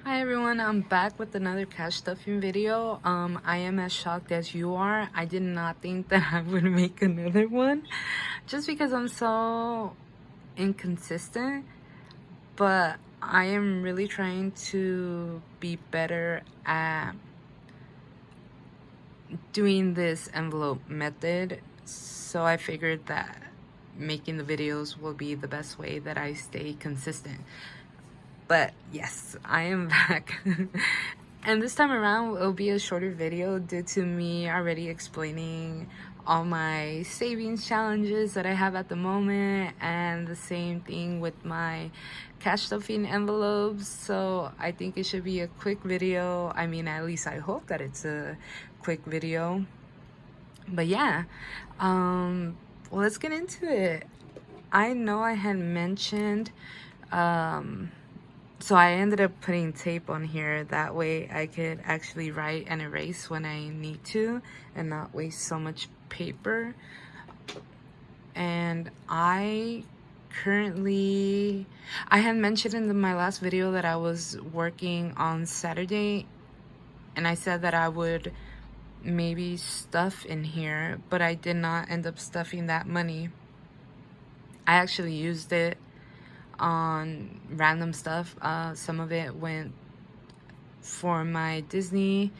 Hi everyone, I'm back with another cash stuffing video. I am as shocked as you are. I did not think that I would make another one just because I'm so inconsistent, but I am really trying to be better at doing this envelope method. So I figured that making the videos will be the best way that I stay consistent. But yes, I am back. And this time around, it'll be a shorter video due to me already explaining all my savings challenges that I have at the moment, and the same thing with my cash stuffing envelopes. So I think it should be a quick video. I mean, at least I hope that it's a quick video. But yeah, well, let's get into it. I know I had mentioned so I ended up putting tape on here, that way I could actually write and erase when I need to and not waste so much paper. And I had mentioned in my last video that I was working on Saturday, and I said that I would maybe stuff in here, but I did not end up stuffing that money. I actually used it on random stuff. Some of it went for my Disney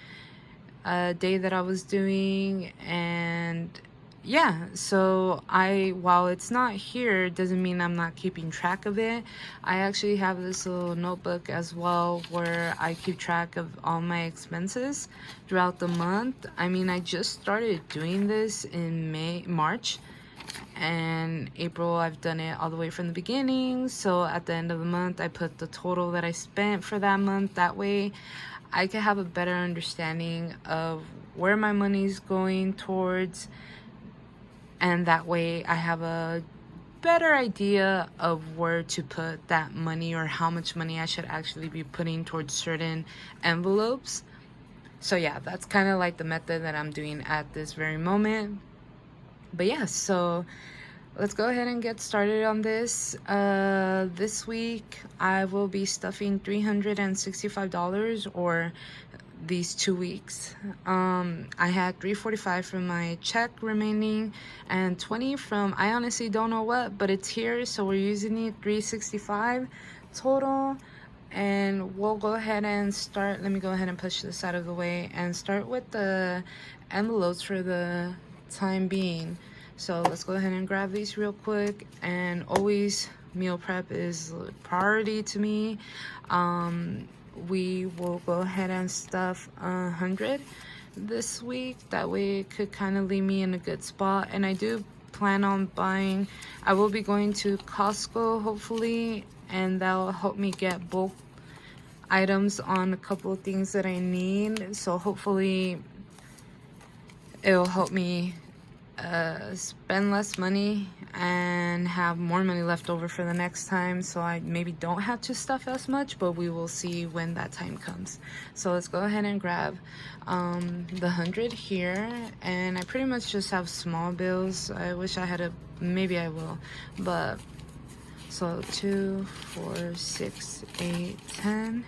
day that I was doing, and yeah, so while it's not here doesn't mean I'm not keeping track of it. I actually have this little notebook as well where I keep track of all my expenses throughout the month. I mean, I just started doing this in March, and April I've done it all the way from the beginning. So at the end of the month I put the total that I spent for that month. That way I can have a better understanding of where my money's going towards, and that way I have a better idea of where to put that money, or how much money I should actually be putting towards certain envelopes. So yeah, that's kind of like the method that I'm doing at this very moment. But yeah, so let's go ahead and get started on this. This week I will be stuffing $365, or these 2 weeks. I had $345 from my check remaining, and 20 from I honestly don't know what, but it's here, so we're using it. $365 total. And we'll go ahead and start. Let me go ahead and push this out of the way and start with the envelopes for the time being. So let's go ahead and grab these real quick. And always, meal prep is a priority to me. We will go ahead and stuff 100 this week. That way it could kind of leave me in a good spot. And I do plan on buying, I will be going to Costco hopefully, and that will help me get bulk items on a couple of things that I need. So hopefully it'll help me spend less money and have more money left over for the next time, so I maybe don't have to stuff as much, but we will see when that time comes. So let's go ahead and grab the 100 here, and I pretty much just have small bills. I wish I had maybe I will, but so 2, 4, 6, 8, 10.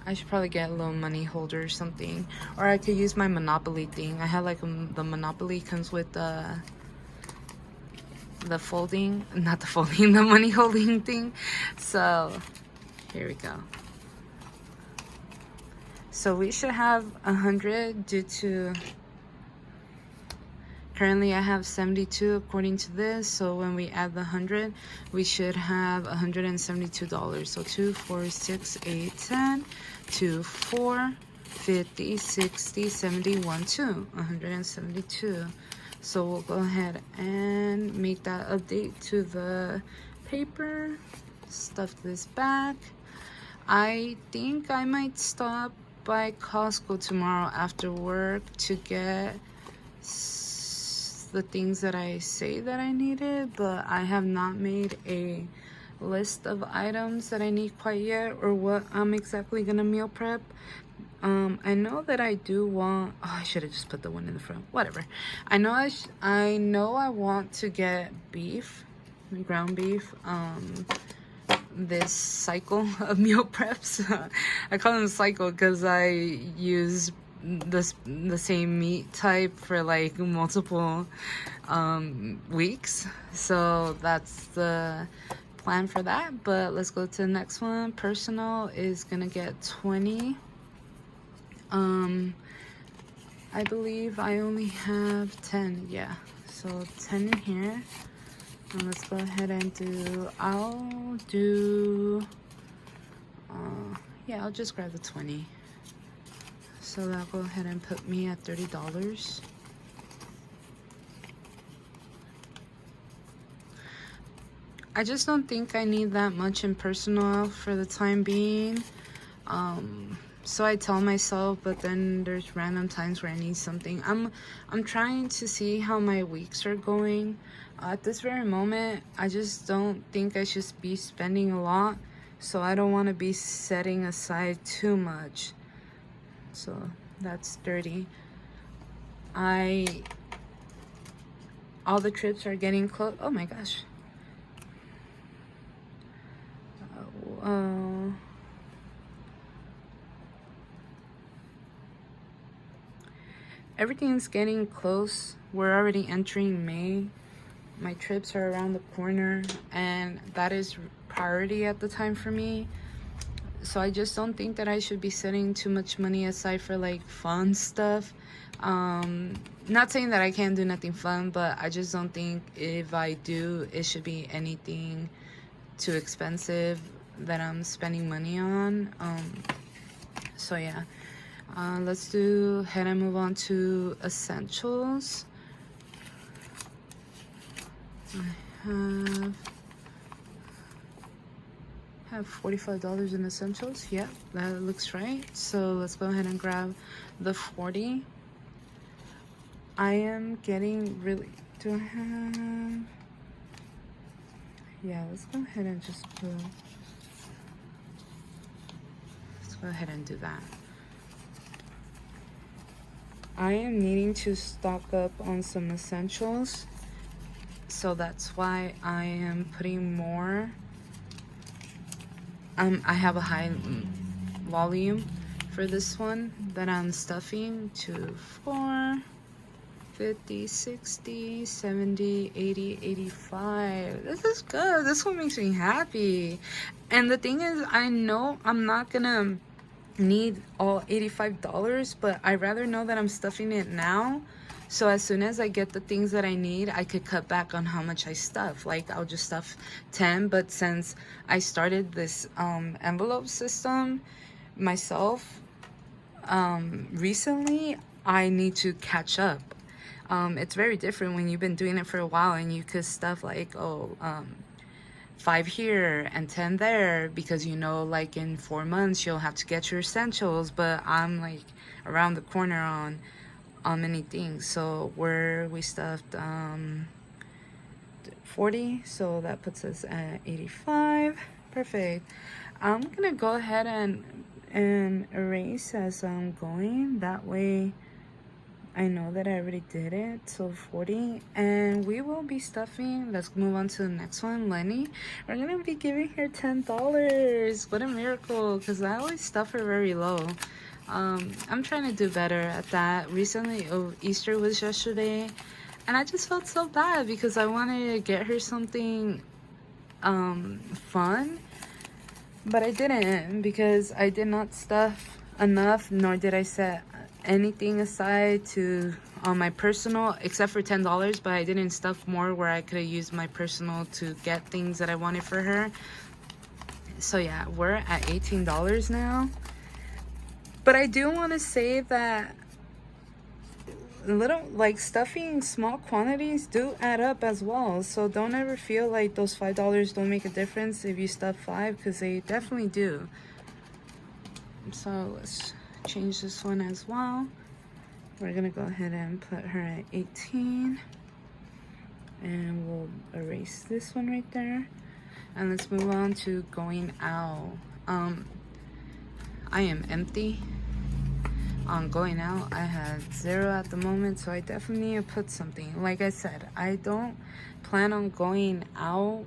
I should probably get a little money holder or something. Or I could use my Monopoly thing. I have like the Monopoly comes with the folding, not the folding, the money holding thing. So here we go. So we should have 100 due to, currently I have 72 according to this. So when we add the 100, we should have $172. So 2, 4, 6, 8, 10, 2, 4, 50, 60, 70, 1, 2, 172. So we'll go ahead and make that update to the paper. Stuff this back. I think I might stop by Costco tomorrow after work to get the things that I say that I needed, but I have not made a list of items that I need quite yet, or what I'm exactly gonna meal prep. I know that I do want, oh, I should have just put the one in the front, whatever. I know I want to get beef, ground beef, this cycle of meal preps. I call them cycle because I use the same meat type for like multiple weeks. So that's the plan for that. But let's go to the next one. Personal is gonna get 20. I believe I only have 10. Yeah, so 10 in here. And let's go ahead and I'll just grab the 20. So that'll go ahead and put me at $30. I just don't think I need that much in personal for the time being. So I tell myself, but then there's random times where I need something. I'm trying to see how my weeks are going. At this very moment, I just don't think I should be spending a lot. So I don't want to be setting aside too much. So that's 30. All the trips are getting close. Oh my gosh. Everything's getting close. We're already entering May. My trips are around the corner, and that is priority at the time for me. So I just don't think that I should be setting too much money aside for like fun stuff. Not saying that I can't do nothing fun, but I just don't think if I do, it should be anything too expensive that I'm spending money on. So yeah, let's do ahead and move on to essentials. I have $45 in essentials. Yeah, that looks right. So let's go ahead and grab the 40. I am getting really, do I have, yeah, let's go ahead and just let's go ahead and do that. I am needing to stock up on some essentials, so that's why I am putting more. I have a high volume for this one that I'm stuffing to 4, 50, 60, 70, 80, 85. This is good. This one makes me happy. And the thing is, I know I'm not gonna need all $85, but I rather know that I'm stuffing it now, so as soon as I get the things that I need, I could cut back on how much I stuff. Like, I'll just stuff 10, but since I started this envelope system myself recently, I need to catch up. It's very different when you've been doing it for a while and you could stuff like 5 here and 10 there, because you know, like in 4 months you'll have to get your essentials. But I'm like around the corner on many things. So where we stuffed 40, so that puts us at 85. Perfect. I'm gonna go ahead and erase as I'm going, that way I know that I already did it. So 40, and we will be stuffing. Let's move on to the next one. Lenny, we're gonna be giving her $10. What a miracle, because I always stuff her very low. I'm trying to do better at that. Recently, Easter was yesterday, and I just felt so bad because I wanted to get her something fun, but I didn't, because I did not stuff enough, nor did I set anything aside to on my personal, except for $10, but I didn't stuff more where I could have used my personal to get things that I wanted for her. So yeah, we're at $18 now. But I do want to say that little, like, stuffing small quantities do add up as well. So don't ever feel like those $5 don't make a difference if you stuff 5, because they definitely do. So let's change this one as well. We're gonna go ahead and put her at 18, and we'll erase this one right there. And let's move on to going out. I am empty on going out. I had 0 at the moment, so I definitely need to put something. Like I said, I don't plan on going out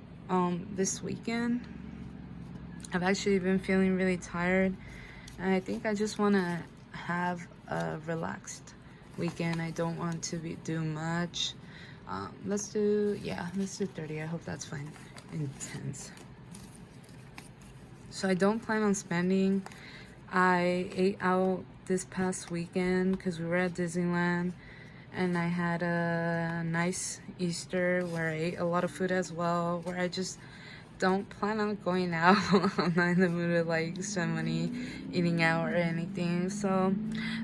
this weekend. I've actually been feeling really tired, and I think I just want to have a relaxed weekend. I don't want to do much. Let's do 30. I hope that's fine. Intense. So I don't plan on spending. I ate out this past weekend because we were at Disneyland, and I had a nice Easter where I ate a lot of food as well, where I just don't plan on going out. I'm not in the mood to like spend money eating out or anything. So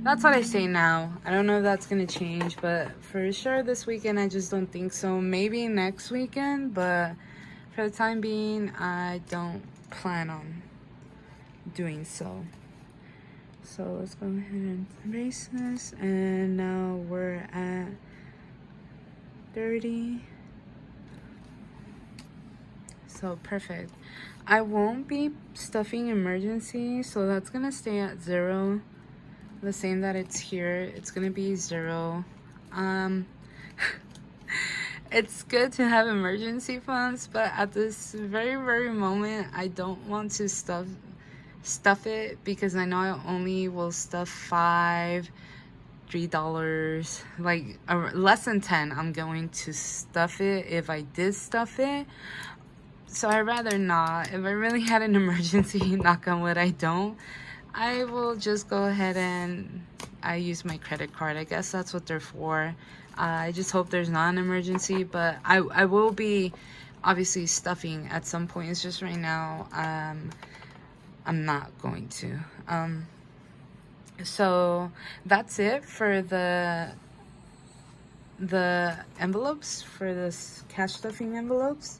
that's what I say now. I don't know if that's gonna change, but for sure this weekend I just don't think so. Maybe next weekend, but for the time being I don't plan on doing so. So let's go ahead and erase this, and now we're at 30. So perfect. I won't be stuffing emergency, so that's gonna stay at 0. The same that it's here, it's gonna be 0. It's good to have emergency funds, but at this very moment I don't want to stuff it, because I know I only will stuff $3, like less than 10. I'm going to stuff it if I did stuff it. So I'd rather not. If I really had an emergency, knock on wood, I don't, I will just go ahead and I use my credit card. I guess that's what they're for. I just hope there's not an emergency, but I will be obviously stuffing at some point. It's just right now I'm not going to. So that's it for the envelopes, for this cash stuffing envelopes.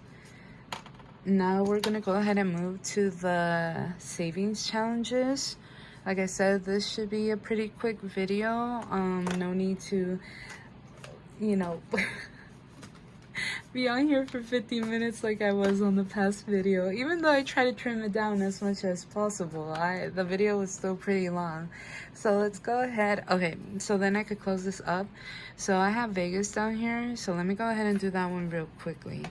Now we're gonna go ahead and move to the savings challenges. Like I said, this should be a pretty quick video. No need to, you know, be on here for 50 minutes like I was on the past video. Even though I try to trim it down as much as possible, the video was still pretty long. So let's go ahead. Okay, so then I could close this up. So I have Vegas down here, so let me go ahead and do that one real quickly.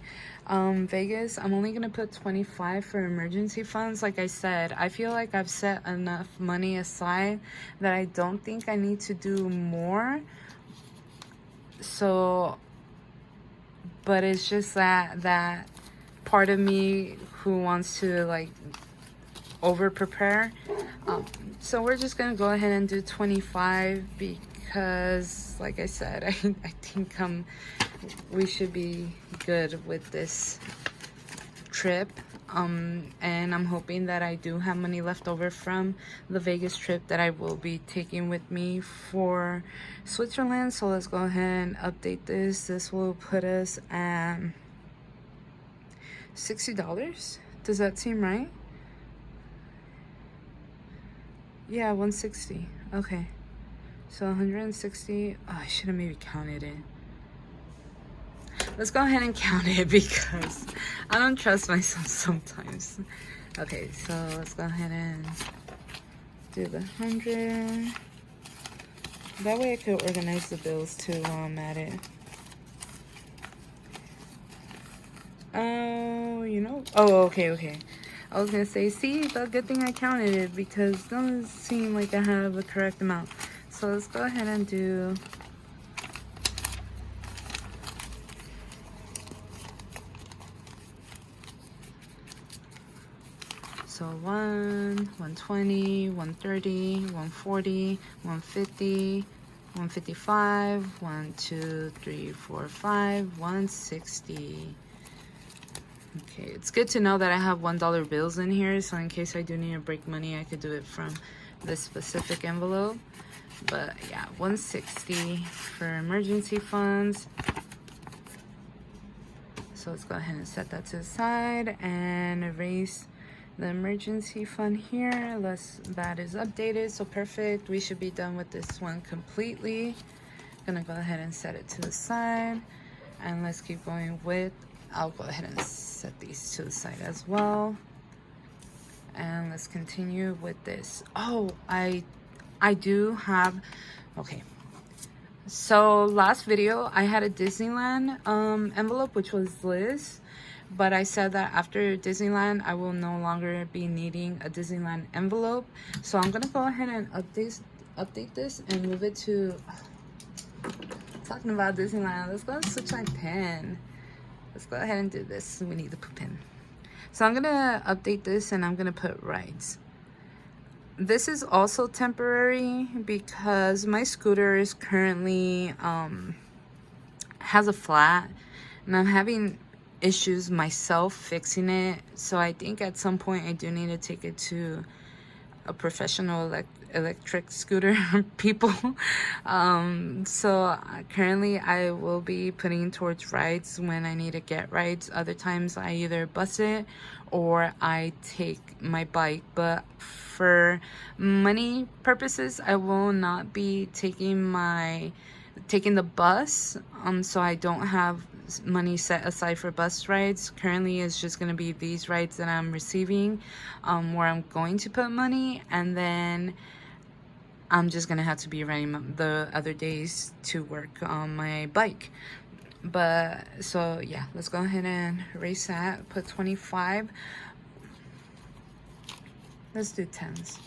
Vegas, I'm only gonna put 25 for emergency funds. Like I said, I feel like I've set enough money aside that I don't think I need to do more. So, but it's just that part of me who wants to like over prepare. So we're just gonna go ahead and do 25, because like I said, I think we should be good with this trip. And I'm hoping that I do have money left over from the Vegas trip that I will be taking with me for Switzerland. So let's go ahead and update this. This will put us at $60. Does that seem right? Yeah, 160. Okay, so 160. Oh, I should have maybe counted it. Let's go ahead and count it, because I don't trust myself sometimes. Okay, so let's go ahead and do the 100. That way I could organize the bills too while I'm at it. Oh, you know. Oh, okay. I was gonna say, see, the good thing I counted it, because it doesn't seem like I have the correct amount. So let's go ahead and do so 120, 130, 140, 150, 155, 1, 2, 3, 4, 5, 160. Okay, it's good to know that I have $1 bills in here, so in case I do need to break money, I could do it from this specific envelope. But yeah, 160 for emergency funds. So let's go ahead and set that to the side and erase the emergency fund here. That is updated, so perfect. We should be done with this one completely. Gonna go ahead and set it to the side, and let's keep going with, I'll go ahead and set these to the side as well. And let's continue with this. Oh, I do have, okay. So last video, I had a Disneyland envelope, which was Liz, but I said that after Disneyland, I will no longer be needing a Disneyland envelope. So I'm gonna go ahead and update this and move it to, talking about Disneyland, let's go switch my pen. Let's go ahead and do this. We need the poop pen. So I'm gonna update this and I'm gonna put rides. This is also temporary because my scooter is currently has a flat, and I'm having issues myself fixing it. So I think at some point I do need to take it to a professional electric scooter people. So currently I will be putting towards rides when I need to get rides. Other times I either bus it or I take my bike, but for money purposes I will not be taking the bus, so I don't have money set aside for bus rides. Currently it's just going to be these rides that I'm receiving, where I'm going to put money, and then I'm just gonna have to be riding the other days to work on my bike. But so yeah, let's go ahead and erase that. Put 25. Let's do 10s.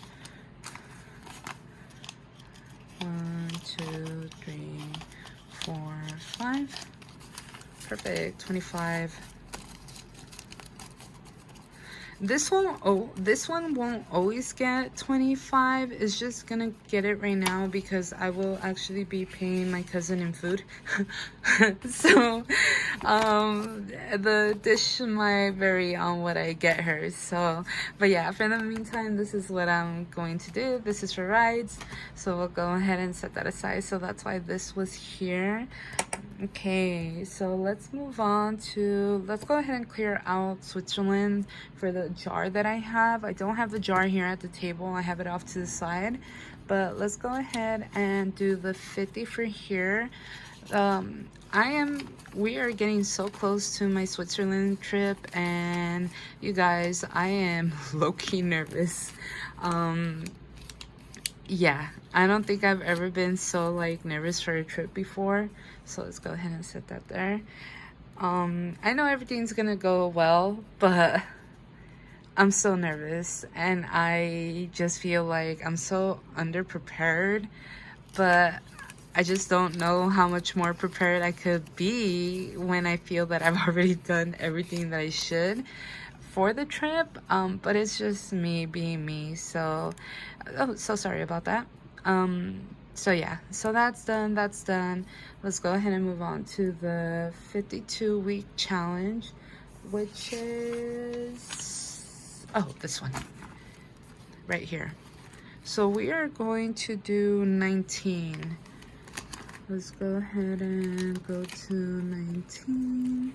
1, 2, 3, 4, 5. Perfect. 25. This one won't always get 25. It's just gonna get it right now because I will actually be paying my cousin in food. So the dish might vary on what I get her. So but yeah, for the meantime, this is what I'm going to do. This is for rides, so we'll go ahead and set that aside. So that's why this was here. Okay, so let's move on to, let's go ahead and clear out Switzerland for the jar that I have. I don't have the jar here at the table. I have it off to the side, but let's go ahead and do the 50 for here. We are getting so close to my Switzerland trip, and you guys, I am low-key nervous. Yeah, I don't think I've ever been so like nervous for a trip before. So let's go ahead and set that there. I know everything's gonna go well, but I'm so nervous, and I just feel like I'm so underprepared, but I just don't know how much more prepared I could be when I feel that I've already done everything that I should for the trip. But it's just me being me. So, oh, so sorry about that. So yeah, so that's done. Let's go ahead and move on to the 52-week challenge, which is, oh, this one right here. So we are going to do 19. Let's go ahead and go to 19.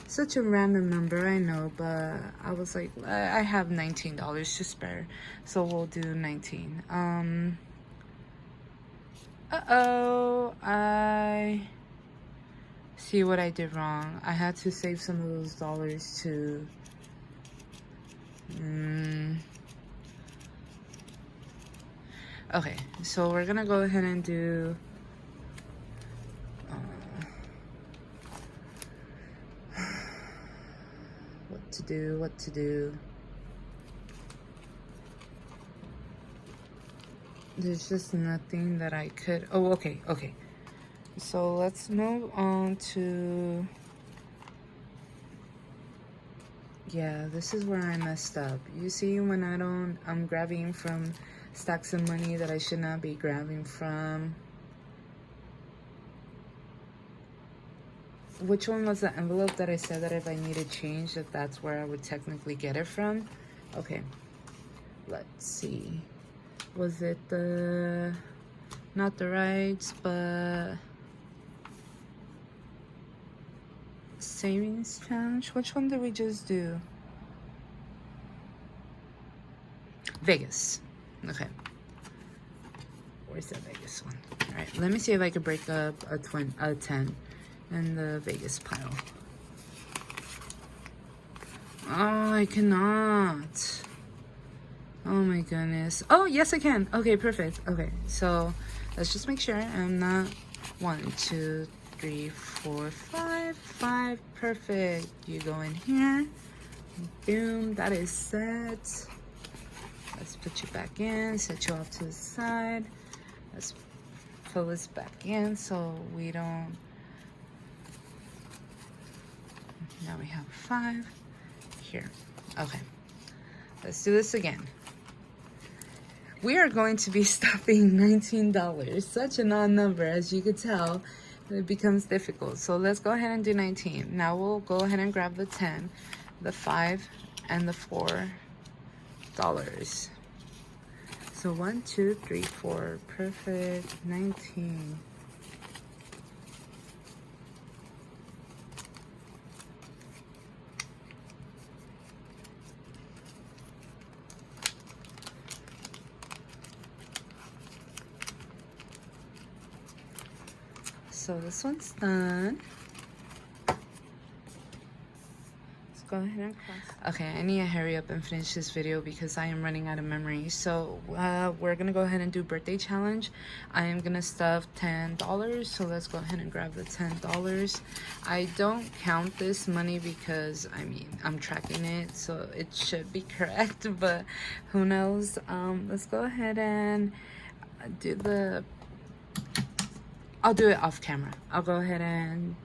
Such a random number, I know, but I was like, I have $19 to spare, so we'll do 19. I see what I did wrong. I had to save some of those dollars to okay, so we're gonna go ahead and do what to do. There's just nothing that I could, oh, okay. So let's move on to, yeah, this is where I messed up. You see, when I'm grabbing from stacks of money that I should not be grabbing from. Which one was the envelope that I said that if I needed change, that's where I would technically get it from? Okay, let's see. Was it not the rights, but savings challenge? Which one did we just do? Vegas. Okay. Where's the Vegas one? All right, let me see if I could break up a 10 in the Vegas pile. Oh, I cannot. Oh my goodness. Oh, yes, I can. Okay, perfect. Okay, so let's just make sure I'm not 1, 2, 3, 4, 5. 5, perfect. You go in here, boom, that is set. Let's put you back in, set you off to the side. Let's fill this back in so we don't. Now we have 5 here. Okay, let's do this again. We are going to be stuffing $19. Such an odd number, as you could tell. It becomes difficult. So let's go ahead and do 19. Now we'll go ahead and grab the 10, the 5, and the $4. So 1, 2, 3, 4. Perfect. 19. So this one's done. Let's go ahead and cross. Okay, I need to hurry up and finish this video because I am running out of memory. So we're gonna go ahead and do birthday challenge. I am gonna stuff $10. So let's go ahead and grab the $10. I don't count this money because I mean I'm tracking it, so it should be correct, but who knows. Let's go ahead and do the. I'll do it off camera. I'll go ahead and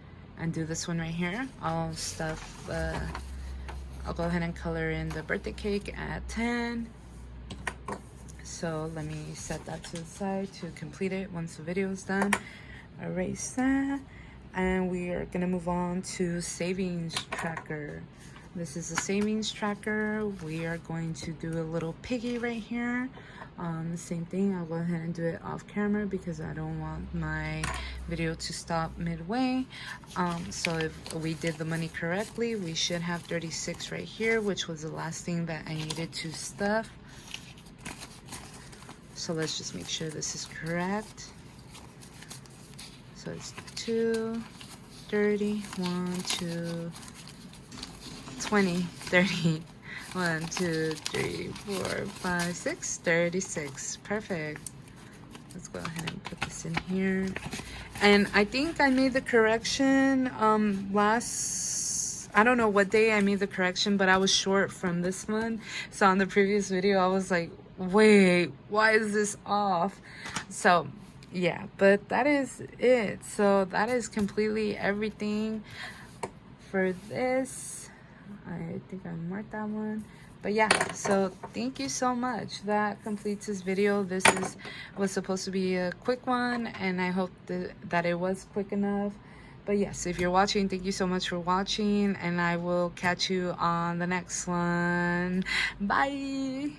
do this one right here. I'll stuff, I'll go ahead and color in the birthday cake at 10. So let me set that to the side to complete it once the video is done. Erase that. And we are gonna move on to savings tracker. This is a savings tracker. We are going to do a little piggy right here. The same thing, I'll go ahead and do it off camera because I don't want my video to stop midway. So if we did the money correctly, we should have 36 right here, which was the last thing that I needed to stuff. So let's just make sure this is correct. So it's 2, 30, 1, 2, 20, 30. 1, 2, 3, 4, 5, 6, 36. Perfect. Let's go ahead and put this in here. And I think I made the correction I don't know what day I made the correction, but I was short from this one. So on the previous video, I was like, wait, why is this off? So yeah, but that is it. So that is completely everything for this. I think I marked that one. But yeah, so thank you so much. That completes this video. This was supposed to be a quick one, and I hope that it was quick enough. But yes, if you're watching, thank you so much for watching, and I will catch you on the next one. Bye.